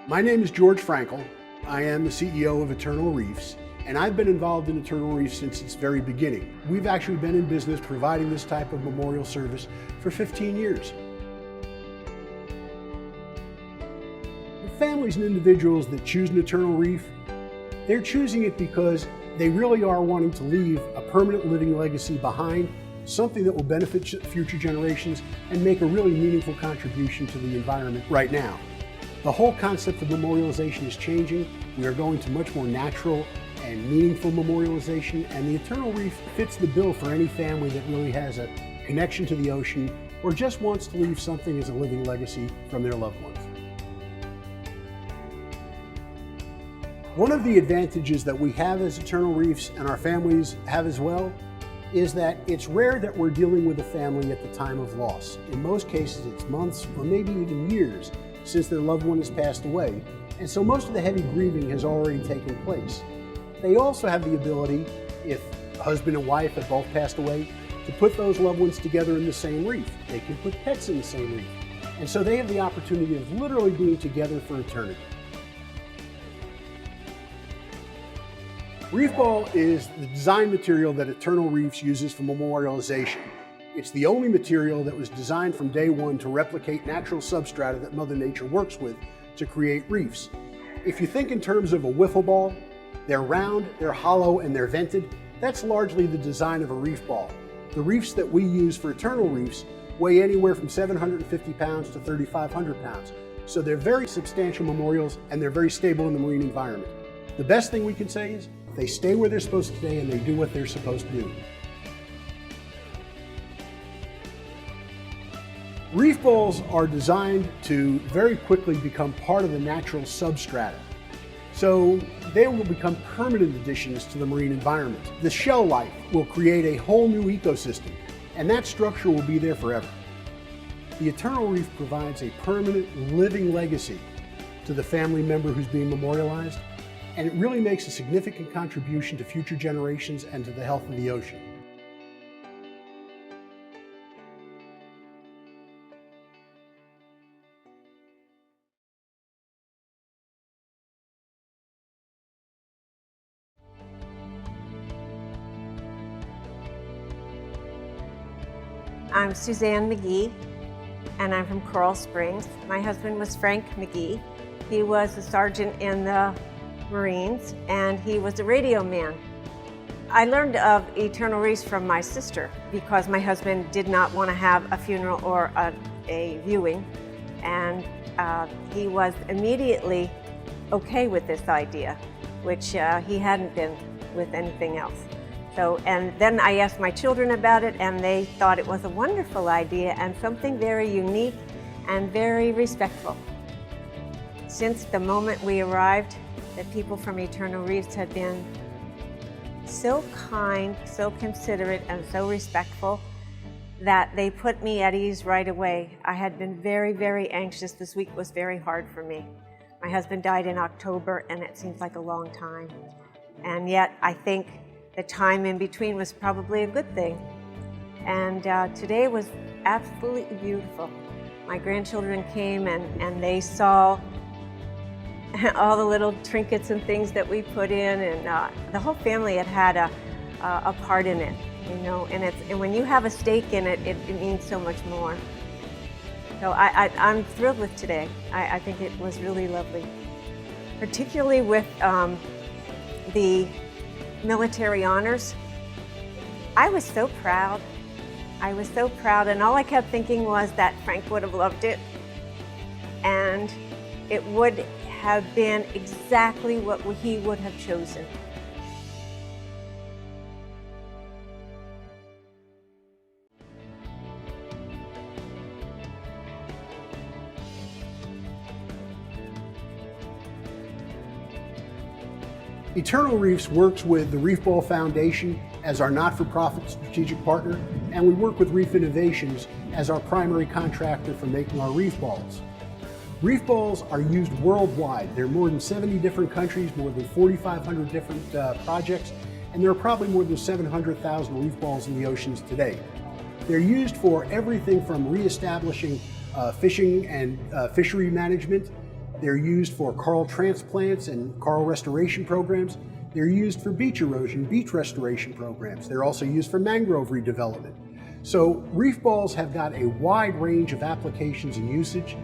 My name is George Frankel. I am the CEO of Eternal Reefs, and I've been involved in Eternal Reefs since its very beginning. We've actually been in business providing this type of memorial service for 15 years. The families and individuals that choose an Eternal Reef, they're choosing it because they really are wanting to leave a permanent living legacy behind, something that will benefit future generations and make a really meaningful contribution to the environment right now. The whole concept of memorialization is changing. We are going to much more natural and meaningful memorialization, and the Eternal Reef fits the bill for any family that really has a connection to the ocean or just wants to leave something as a living legacy from their loved ones. One of the advantages that we have as Eternal Reefs, and our families have as well, is that it's rare that we're dealing with a family at the time of loss. In most cases, it's months or maybe even years since their loved one has passed away, and so most of the heavy grieving has already taken place. They also have the ability, if husband and wife have both passed away, to put those loved ones together in the same reef. They can put pets in the same reef. And so they have the opportunity of literally being together for eternity. Reef ball is the design material that Eternal Reefs uses for memorialization. It's the only material that was designed from day one to replicate natural substrata that Mother Nature works with to create reefs. If you think in terms of a wiffle ball, they're round, they're hollow, and they're vented. That's largely the design of a reef ball. The reefs that we use for Eternal Reefs weigh anywhere from 750 pounds to 3,500 pounds. So they're very substantial memorials, and they're very stable in the marine environment. The best thing we can say is they stay where they're supposed to stay and they do what they're supposed to do. Reef balls are designed to very quickly become part of the natural substrata. So they will become permanent additions to the marine environment. The shell life will create a whole new ecosystem, and that structure will be there forever. The Eternal Reef provides a permanent living legacy to the family member who's being memorialized, and it really makes a significant contribution to future generations and to the health of the ocean. I'm Suzanne McGee, and I'm from Coral Springs. My husband was Frank McGee. He was a sergeant in the Marines, and he was a radio man. I learned of Eternal Reefs from my sister because my husband did not want to have a funeral or a viewing, and he was immediately okay with this idea, which he hadn't been with anything else. So, and then I asked my children about it, and they thought it was a wonderful idea and something very unique and very respectful. Since the moment we arrived, the people from Eternal Reefs had been so kind, so considerate, and so respectful that they put me at ease right away. I had been very, very anxious. This week was very hard for me. My husband died in October, and it seems like a long time. And yet, I think the time in between was probably a good thing. And today was absolutely beautiful. My grandchildren came and they saw all the little trinkets and things that we put in, and the whole family had a part in it, you know. And when you have a stake in it, it means so much more. So I'm thrilled with today. I think it was really lovely, particularly with the military honors. I was so proud. I was so proud, and all I kept thinking was that Frank would have loved it, and it would have been exactly what he would have chosen. Eternal Reefs works with the Reef Ball Foundation as our not-for-profit strategic partner, and we work with Reef Innovations as our primary contractor for making our reef balls. Reef balls are used worldwide. There are more than 70 different countries, more than 4,500 different projects, and there are probably more than 700,000 reef balls in the oceans today. They're used for everything from reestablishing fishing and fishery management They're used for coral transplants and coral restoration programs. They're used for beach erosion, beach restoration programs. They're also used for mangrove redevelopment. So reef balls have got a wide range of applications and usage,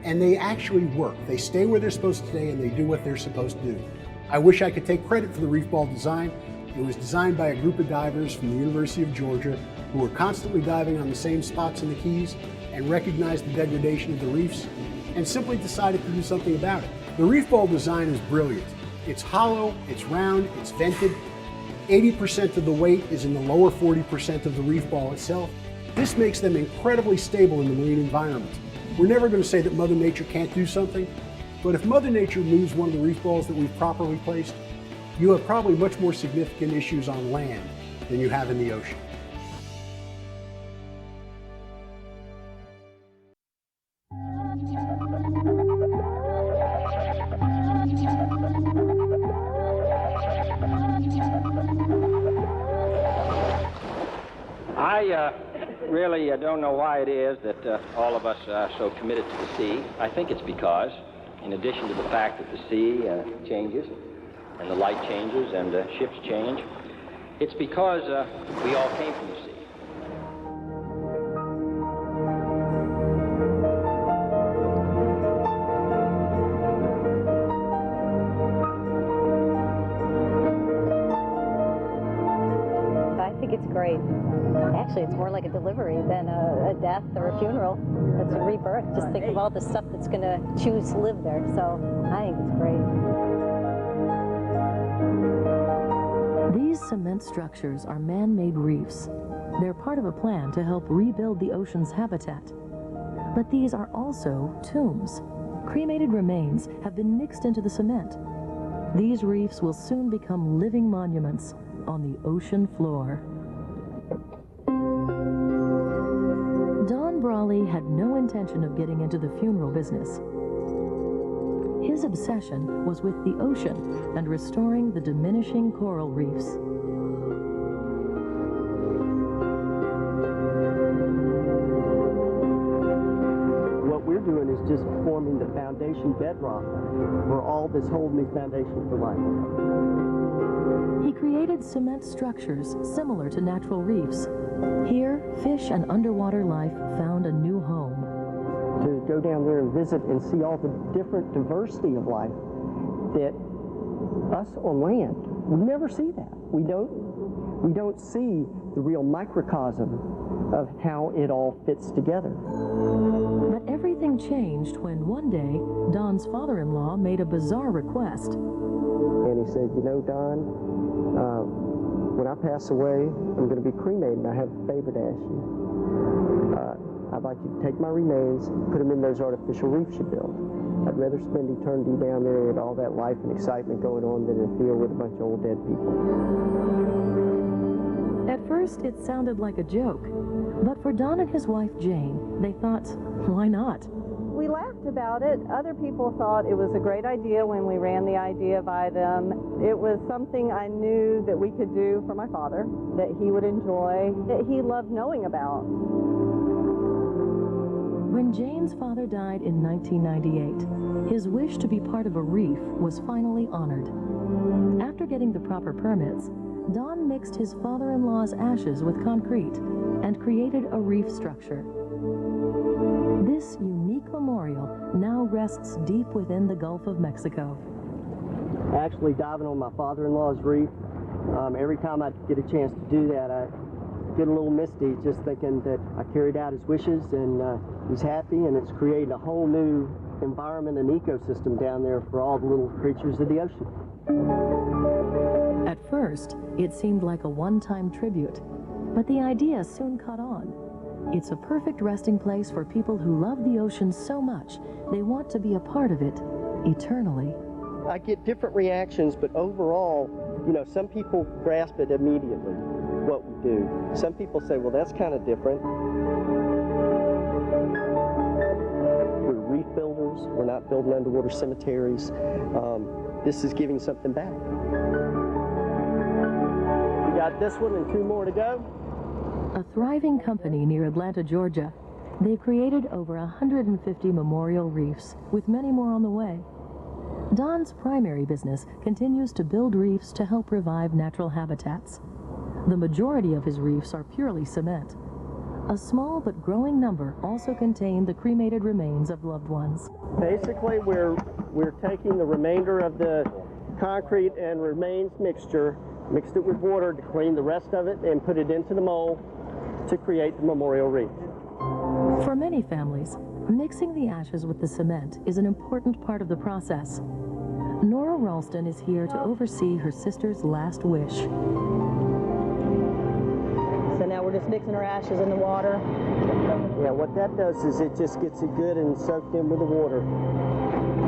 and they actually work. They stay where they're supposed to stay and they do what they're supposed to do. I wish I could take credit for the reef ball design. It was designed by a group of divers from the University of Georgia who were constantly diving on the same spots in the Keys and recognized the degradation of the reefs and simply decided to do something about it. The reef ball design is brilliant. It's hollow, it's round, it's vented. 80% of the weight is in the lower 40% of the reef ball itself. This makes them incredibly stable in the marine environment. We're never going to say that Mother Nature can't do something, but if Mother Nature moves one of the reef balls that we've properly placed, you have probably much more significant issues on land than you have in the ocean. I really don't know why it is that all of us are so committed to the sea. I think it's because, in addition to the fact that the sea changes, and the light changes, and ships change, it's because we all came from the sea. I think it's great. Actually, it's more like a delivery than a death or a funeral. It's a rebirth. Just think of all the stuff that's going to choose to live there. So I think it's great. These cement structures are man-made reefs. They're part of a plan to help rebuild the ocean's habitat. But these are also tombs. Cremated remains have been mixed into the cement. These reefs will soon become living monuments on the ocean floor. Don Brawley had no intention of getting into the funeral business. His obsession was with the ocean and restoring the diminishing coral reefs. What we're doing is just forming the foundation bedrock for all this whole new foundation for life. He created cement structures similar to natural reefs. Here, fish and underwater life found a new home. To go down there and visit and see all the different diversity of life that us on land, we never see that. We don't see the real microcosm of how it all fits together. But everything changed when one day, Don's father-in-law made a bizarre request. And he said, you know, Don, when I pass away, I'm going to be cremated, and I have a favor to ask you. I'd like you to take my remains and put them in those artificial reefs you built. I'd rather spend eternity down there with all that life and excitement going on than in a field with a bunch of old dead people. At first, it sounded like a joke. But for Don and his wife, Jane, they thought, why not? We laughed about it. Other people thought it was a great idea when we ran the idea by them. It was something I knew that we could do for my father, that he would enjoy, that he loved knowing about. When Jane's father died in 1998, his wish to be part of a reef was finally honored. After getting the proper permits, Don mixed his father-in-law's ashes with concrete and created a reef structure. This unique memorial now rests deep within the Gulf of Mexico. Actually diving on my father-in-law's reef, every time I get a chance to do that, I get a little misty just thinking that I carried out his wishes and he's happy, and it's created a whole new environment and ecosystem down there for all the little creatures of the ocean. At first, it seemed like a one-time tribute, but the idea soon caught on. It's a perfect resting place for people who love the ocean so much they want to be a part of it eternally. I get different reactions, but overall, you know, some people grasp it immediately, what we do. Some people say, well, that's kind of different. We're reef builders. We're not building underwater cemeteries. This is giving something back. We got this one and two more to go. A thriving company near Atlanta, Georgia, They've created over 150 memorial reefs, with many more on the way. Don's primary business continues to build reefs to help revive natural habitats. The majority of his reefs are purely cement. A small but growing number also contain the cremated remains of loved ones. Basically, we're taking the remainder of the concrete and remains mixture, mixed it with water to clean the rest of it, and put it into the mold to create the memorial reef. For many families, mixing the ashes with the cement is an important part of the process. Nora Ralston is here to oversee her sister's last wish. So now we're just mixing our ashes in the water. Yeah, what that does is it just gets it good and soaked in with the water.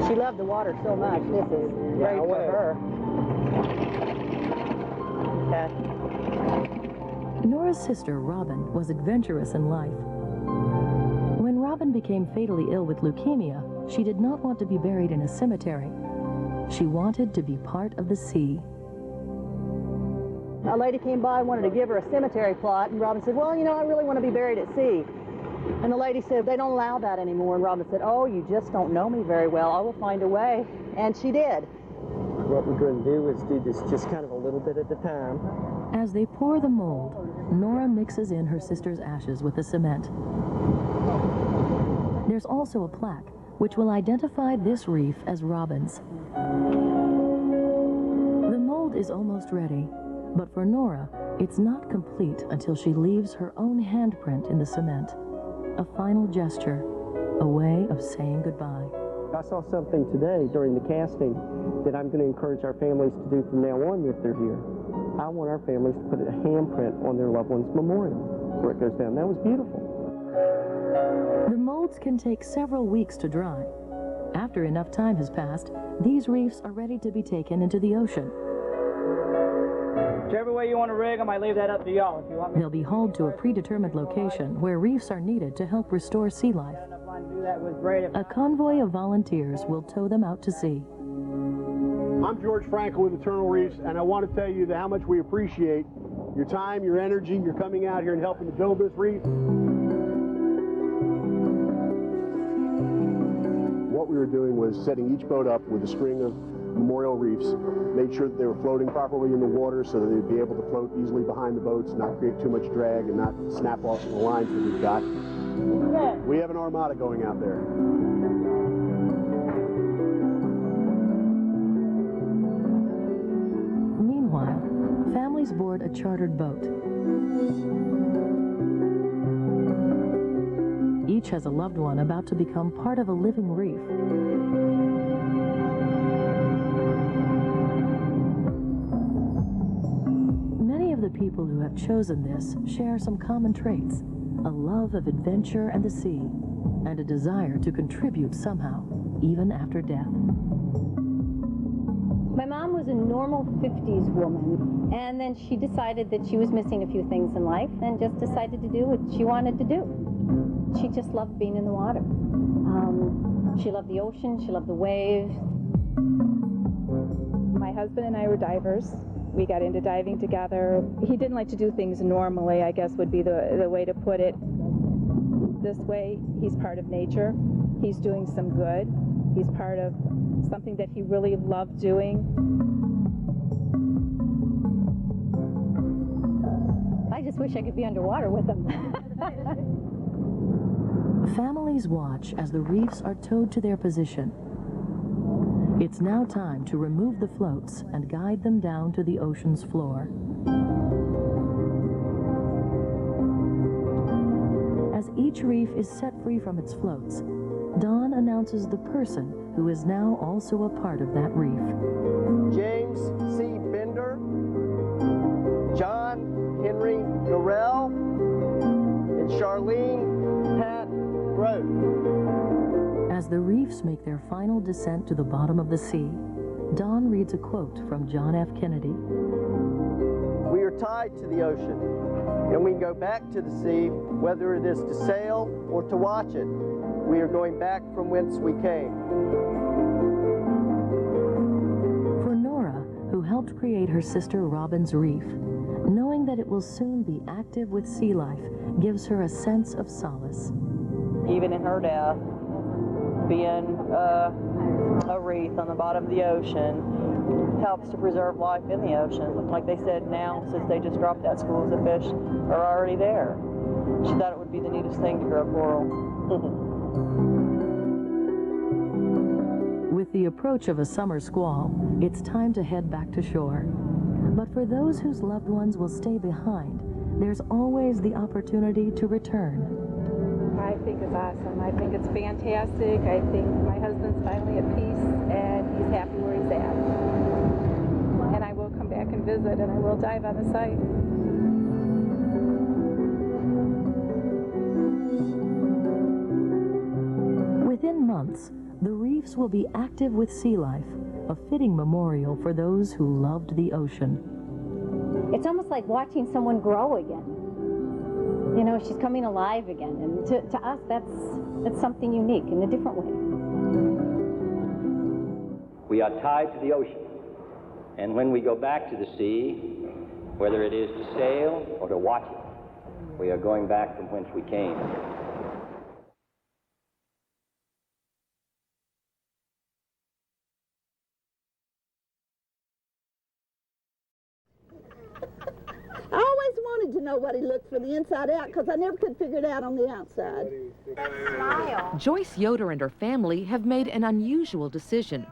She loved the water so much. This is great for her. Okay. Nora's sister, Robin, was adventurous in life. When Robin became fatally ill with leukemia, she did not want to be buried in a cemetery. She wanted to be part of the sea. A lady came by and wanted to give her a cemetery plot, and Robin said, well, you know, I really want to be buried at sea. And the lady said, they don't allow that anymore. And Robin said, oh, you just don't know me very well. I will find a way. And she did. What we're going to do is do this just kind of a little bit at a time. As they pour the mold, Nora mixes in her sister's ashes with the cement. There's also a plaque which will identify this reef as Robin's. The mold is almost ready, but for Nora, it's not complete until she leaves her own handprint in the cement. A final gesture, a way of saying goodbye. I saw something today during the casting that I'm going to encourage our families to do from now on if they're here. I want our families to put a handprint on their loved one's memorial where it goes down. That was beautiful. The molds can take several weeks to dry. After enough time has passed, these reefs are ready to be taken into the ocean. Whichever way you want to rig them, I leave that up to y'all. If you want me They'll be hauled to a predetermined location where reefs are needed to help restore sea life. to do that with great. A convoy of volunteers will tow them out to sea. I'm George Frankel with Eternal Reefs, and I want to tell you how much we appreciate your time, your energy, your coming out here and helping to build this reef. What we were doing was setting each boat up with a string of memorial reefs, made sure that they were floating properly in the water so that they'd be able to float easily behind the boats, not create too much drag and not snap off the lines that we've got. We have an armada going out there. Meanwhile, families board a chartered boat. Each has a loved one about to become part of a living reef. Many of the people who have chosen this share some common traits: a love of adventure and the sea, and a desire to contribute somehow, even after death. My mom was a normal 50s woman, and then she decided that she was missing a few things in life and just decided to do what she wanted to do. She just loved being in the water. She loved the ocean, she loved the waves. My husband and I were divers. We got into diving together. He didn't like to do things normally, I guess would be the way to put it. This way, he's part of nature. He's doing some good. He's part of something that he really loved doing. I just wish I could be underwater with him. Families watch as the reefs are towed to their position. It's now time to remove the floats and guide them down to the ocean's floor. As each reef is set free from its floats, Don announces the person who is now also a part of that reef. James C. Bender, John Henry Norrell, and Charlene Pat Grote. As the reefs make their final descent to the bottom of the sea, Don reads a quote from John F. Kennedy. We are tied to the ocean, and we go back to the sea, whether it is to sail or to watch it. We are going back from whence we came. For Nora, who helped create her sister Robin's reef, knowing that it will soon be active with sea life gives her a sense of solace. even in her death, being a wreath on the bottom of the ocean helps to preserve life in the ocean. Like they said, now, since they just dropped that, schools of fish are already there. She thought it would be the neatest thing to grow coral. With the approach of a summer squall, it's time to head back to shore. But for those whose loved ones will stay behind, there's always the opportunity to return. I think it's awesome. I think it's fantastic. I think my husband's finally at peace and he's happy where he's at. And I will come back and visit and I will dive on the site. Within months, the reefs will be active with sea life, a fitting memorial for those who loved the ocean. It's almost like watching someone grow again. You know, she's coming alive again, and to us, that's something unique in a different way. We are tied to the ocean, and when we go back to the sea, whether it is to sail or to watch it, we are going back from whence we came. I always wanted to know what he looked from the inside out because I never could figure it out on the outside. Joyce Yoder and her family have made an unusual decision.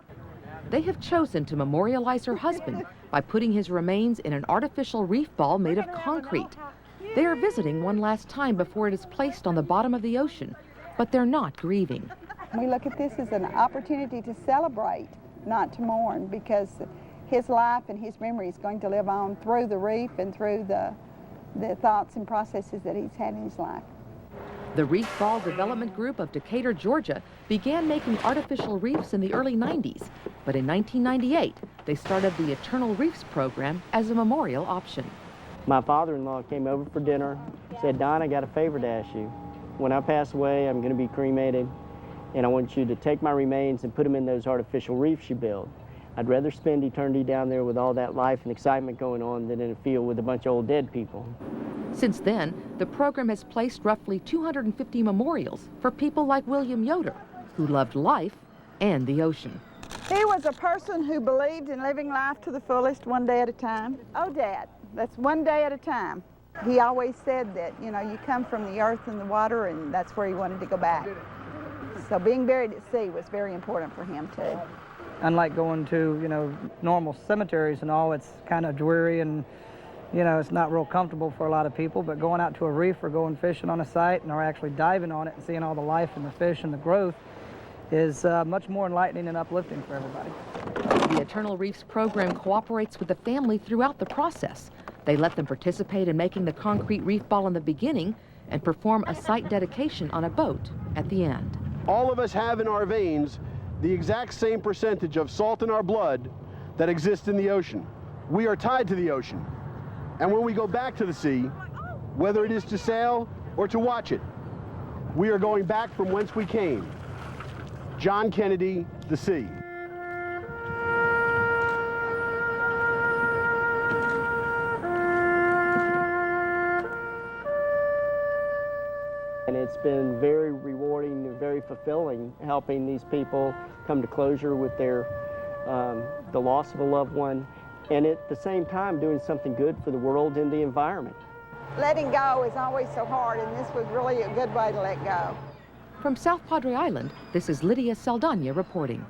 They have chosen to memorialize her husband by putting his remains in an artificial reef ball made of concrete. They are visiting one last time before it is placed on the bottom of the ocean, but they're not grieving. We look at this as an opportunity to celebrate, not to mourn, because his life and his memory is going to live on through the reef and through the thoughts and processes that he's had in his life. The Reef Ball Development Group of Decatur, Georgia began making artificial reefs in the early 90s, but in 1998 they started the Eternal Reefs program as a memorial option. My father-in-law came over for dinner, said, "Don, I got a favor to ask you. When I pass away, I'm going to be cremated, and I want you to take my remains and put them in those artificial reefs you build. I'd rather spend eternity down there with all that life and excitement going on than in a field with a bunch of old dead people." Since then, the program has placed roughly 250 memorials for people like William Yoder, who loved life and the ocean. He was a person who believed in living life to the fullest, one day at a time. Oh, Dad, that's one day at a time. He always said that, you know, you come from the earth and the water, and that's where he wanted to go back. So being buried at sea was very important for him, too. Unlike going to, you know, normal cemeteries and all, it's kind of dreary and, you know, it's not real comfortable for a lot of people, but going out to a reef or going fishing on a site and or actually diving on it and seeing all the life and the fish and the growth is much more enlightening and uplifting for everybody. The Eternal Reefs program cooperates with the family throughout the process. They let them participate in making the concrete reef ball in the beginning and perform a site dedication on a boat at the end. All of us have in our veins the exact same percentage of salt in our blood that exists in the ocean. We are tied to the ocean. And when we go back to the sea, whether it is to sail or to watch it, we are going back from whence we came. John Kennedy, the sea. And it's been very rewarding and very fulfilling helping these people come to closure with their the loss of a loved one, and at the same time doing something good for the world and the environment. Letting go is always so hard, and this was really a good way to let go. From South Padre Island, this is Lydia Saldana reporting.